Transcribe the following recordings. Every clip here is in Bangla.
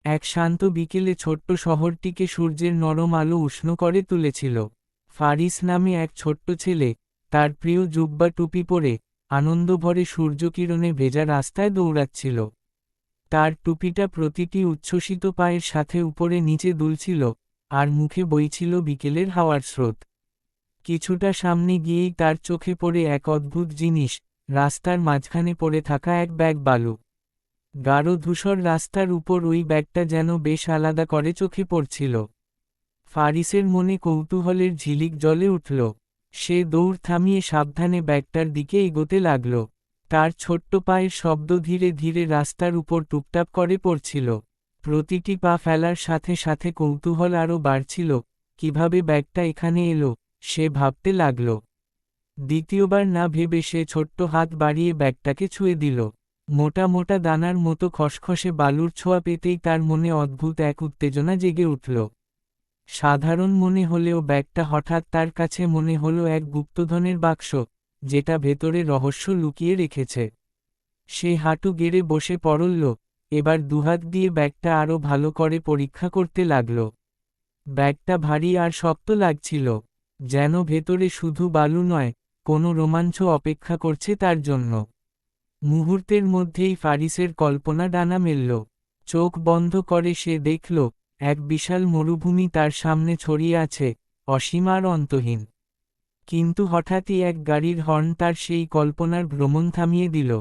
এক শান্ত বিকেলে ছোট্ট শহরটিকে সূর্যের নরম আলো উষ্ণ করে তুলেছিল। ফারিস নামে এক ছোট্ট ছেলে, তার প্রিয় জুব্বা টুপি পরে, আনন্দভরে সূর্যকিরণে ভেজা রাস্তায় দৌড়াচ্ছিল। তার টুপিটা প্রতিটি উচ্ছ্বসিত পায়ের সাথে উপরে নিচে দুলছিল, আর মুখে বইছিল বিকেলের হাওয়ার স্রোত। কিছুটা সামনে গিয়েই তার চোখে পড়ে এক অদ্ভুত জিনিস, রাস্তার মাঝখানে পড়ে থাকা এক ব্যাগ বালু। গাঢ় ধূসর রাস্তার উপর ওই ব্যাগটা যেন বেশ আলাদা করে চোখে পড়ছিল। ফারিসের মনে কৌতূহলের ঝিলিক জ্বলে উঠল। সে দৌড় থামিয়ে সাবধানে ব্যাগটার দিকে এগোতে লাগল। তার ছোট্ট পায়ের শব্দ ধীরে ধীরে রাস্তার উপর টুপটাপ করে পড়ছিল। প্রতিটি পা ফেলার সাথে সাথে কৌতূহল আরও বাড়ছিল, কিভাবে ব্যাগটা এখানে এলো, সে ভাবতে লাগল। দ্বিতীয়বার না ভেবে সে ছোট্ট হাত বাড়িয়ে ব্যাগটাকে ছুঁয়ে দিল। মোটা মোটা দানার মতো খসখসে বালুর ছোঁয়া পেতেই তার মনে অদ্ভুত এক উত্তেজনা জেগে উঠল। সাধারণ মনে হলেও ব্যাগটা হঠাৎ তার কাছে মনে হলো এক গুপ্তধনের বাক্স, যেটা ভেতরে রহস্য লুকিয়ে রেখেছে। সে হাঁটু গেড়ে বসে পড়ল, এবার দুহাত দিয়ে ব্যাগটা আরও ভালো করে পরীক্ষা করতে লাগল। ব্যাগটা ভারী আর শক্ত লাগছিল, যেন ভেতরে শুধু বালু নয়, কোনো রোমাঞ্চ অপেক্ষা করছে তার জন্য। মুহূর্তের মধ্যেই ফারিসের কল্পনা ডানা মেলল। চোখ বন্ধ করে সে দেখল, এক বিশাল মরুভূমি তার সামনে ছড়িয়ে আছে, অসীম আর অন্তহীন। কিন্তু হঠাৎই এক গাড়ির হর্ন তার সেই কল্পনার ভ্রমণ থামিয়ে দিল।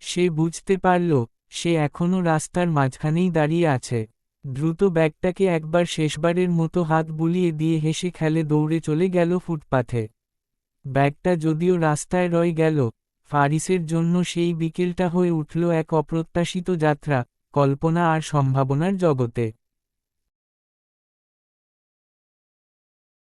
সে বুঝতে পারল, সে এখনও রাস্তার মাঝখানেই দাঁড়িয়ে আছে। দ্রুত ব্যাগটাকে একবার শেষবারের মতো হাত বুলিয়ে দিয়ে হেসে খেলে দৌড়ে চলে গেল ফুটপাথে। ব্যাগটা যদিও রাস্তায় রয়ে গেল, ফারিসের জন্য সেই বিকেলটা হয়ে উঠল এক অপ্রত্যাশিত যাত্রা, কল্পনা আর সম্ভাবনার জগতে।